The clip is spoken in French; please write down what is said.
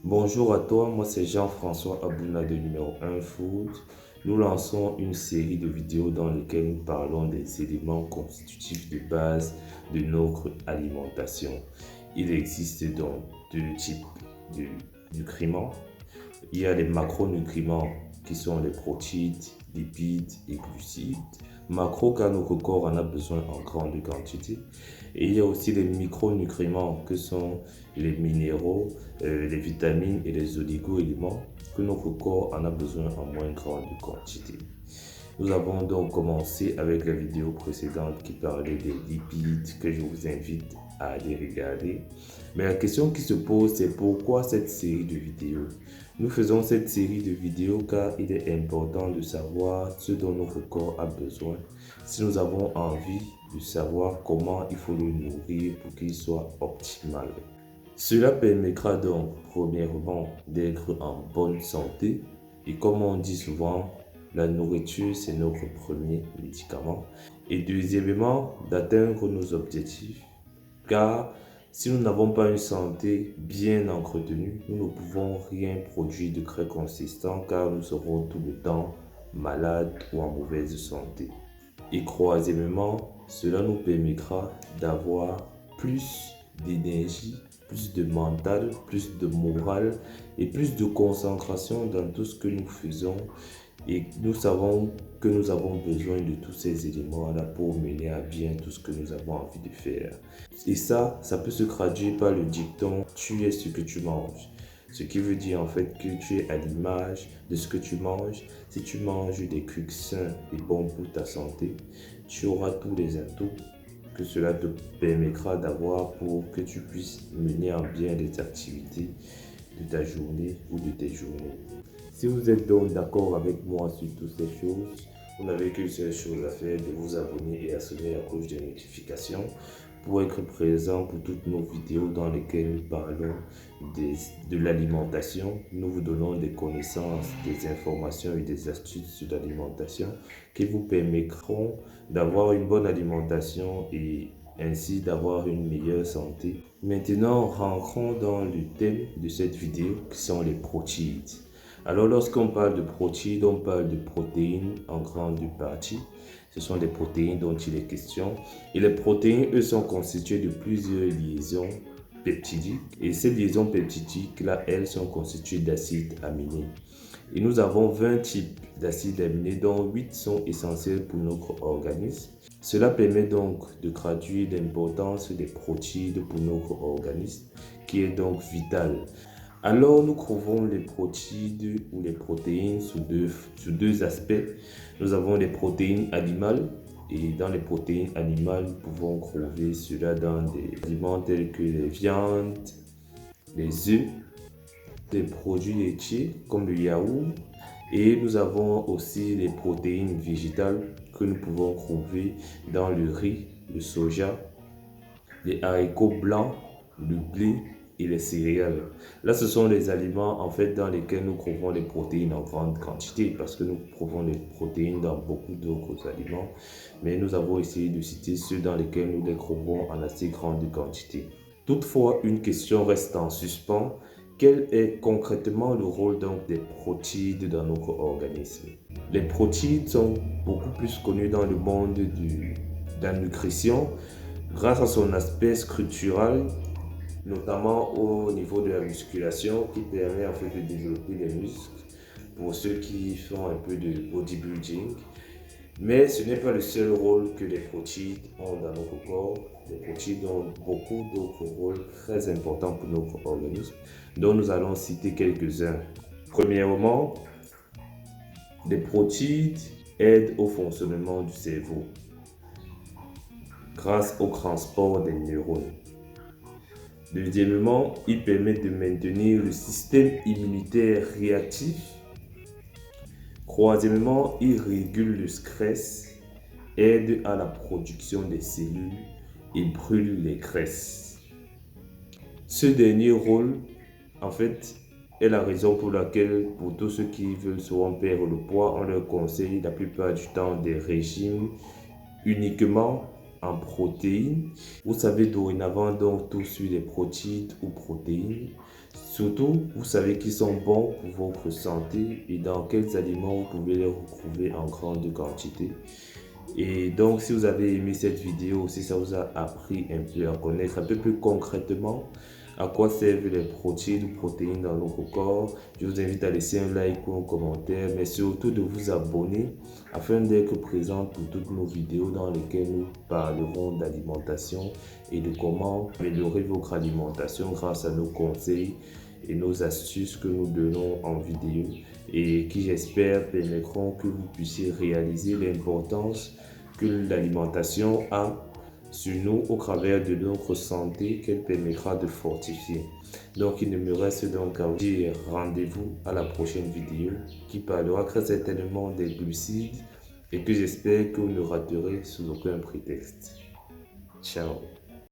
Bonjour à toi, moi c'est Jean-François Abouna de numéro 1 Food. Nous lançons une série de vidéos dans lesquelles nous parlons des éléments constitutifs de base de notre alimentation. Il existe donc deux types de nutriments. Il y a les macronutriments qui sont les protéines, lipides et glucides. Macro car notre corps en a besoin en grande quantité. Et il y a aussi les micronutriments que sont les minéraux, les vitamines et les oligo-éléments que notre corps en a besoin en moins grande quantité. Nous avons donc commencé avec la vidéo précédente qui parlait des lipides que je vous invite à aller regarder. Mais la question qui se pose, c'est pourquoi cette série de vidéos? Nous faisons cette série de vidéos car il est important de savoir ce dont notre corps a besoin. Si nous avons envie de savoir comment il faut le nourrir pour qu'il soit optimal. Cela permettra donc, premièrement, d'être en bonne santé. Et comme on dit souvent, la nourriture, c'est notre premier médicament. Et deuxièmement, d'atteindre nos objectifs. Car si nous n'avons pas une santé bien entretenue, nous ne pouvons rien produire de très consistant car nous serons tout le temps malades ou en mauvaise santé. Et troisièmement, cela nous permettra d'avoir plus d'énergie, plus de mental, plus de morale et plus de concentration dans tout ce que nous faisons. Et nous savons que nous avons besoin de tous ces éléments-là pour mener à bien tout ce que nous avons envie de faire. Et ça peut se traduire par le dicton « tu es ce que tu manges ». Ce qui veut dire en fait que tu es à l'image de ce que tu manges. Si tu manges des trucs sains et bons pour ta santé, tu auras tous les atouts que cela te permettra d'avoir pour que tu puisses mener en bien les activités de ta journée ou de tes journées. Si vous êtes donc d'accord avec moi sur toutes ces choses, vous n'avez qu'une seule chose à faire, de vous abonner et à sonner la cloche de notification pour être présent pour toutes nos vidéos dans lesquelles nous parlons de l'alimentation. Nous vous donnons des connaissances, des informations et des astuces sur l'alimentation qui vous permettront d'avoir une bonne alimentation et ainsi d'avoir une meilleure santé. Maintenant, rentrons dans le thème de cette vidéo qui sont les protéines. Alors lorsqu'on parle de protéines, on parle de protéines en grande partie. Ce sont des protéines dont il est question. Et les protéines, eux, sont constituées de plusieurs liaisons peptidiques. Et ces liaisons peptidiques-là, elles sont constituées d'acides aminés. Et nous avons 20 types d'acides aminés, dont 8 sont essentiels pour notre organisme. Cela permet donc de traduire l'importance des protéines pour notre organisme, qui est donc vital. Alors, nous trouvons les protéines ou les protéines sous deux aspects. Nous avons les protéines animales et dans les protéines animales, nous pouvons trouver cela dans des aliments tels que les viandes, les œufs, des produits laitiers comme le yaourt. Et nous avons aussi les protéines végétales que nous pouvons trouver dans le riz, le soja, les haricots blancs, le blé et les céréales. Là, ce sont les aliments en fait dans lesquels nous trouvons les protéines en grande quantité parce que nous trouvons les protéines dans beaucoup d'autres aliments, mais nous avons essayé de citer ceux dans lesquels nous les trouvons en assez grande quantité. Toutefois, une question reste en suspens. Quel est concrètement le rôle donc des protéines dans notre organisme? Les protéines sont beaucoup plus connues dans le monde de la nutrition grâce à son aspect structural, notamment au niveau de la musculation qui permet en fait de développer les muscles pour ceux qui font un peu de bodybuilding. Mais ce n'est pas le seul rôle que les protéines ont dans notre corps. Les protéines ont beaucoup d'autres rôles très importants pour notre organisme, dont nous allons citer quelques-uns. Premièrement, les protéines aident au fonctionnement du cerveau grâce au transport des neurones. Deuxièmement, ils permettent de maintenir le système immunitaire réactif. Troisièmement, ils régulent le stress, aident à la production des cellules et brûlent les graisses. Ce dernier rôle, en fait, est la raison pour laquelle, pour tous ceux qui veulent souvent perdre le poids, on leur conseille la plupart du temps des régimes uniquement en protéines. Vous savez dorénavant donc tout sur les protéines ou protéines. Surtout, vous savez qu'ils sont bons pour votre santé et dans quels aliments vous pouvez les retrouver en grande quantité. Et donc, si vous avez aimé cette vidéo, si ça vous a appris un peu à connaître un peu plus concrètement à quoi servent les protéines ou protéines dans notre corps, je vous invite à laisser un like ou un commentaire, mais surtout de vous abonner afin d'être présent pour toutes nos vidéos dans lesquelles nous parlerons d'alimentation et de comment améliorer votre alimentation grâce à nos conseils et nos astuces que nous donnons en vidéo et qui, j'espère, permettront que vous puissiez réaliser l'importance que l'alimentation a sur nous au travers de notre santé qu'elle permettra de fortifier. Donc il ne me reste donc à vous dire rendez-vous à la prochaine vidéo qui parlera très certainement des glucides et que j'espère que vous ne raterez sous aucun prétexte. Ciao.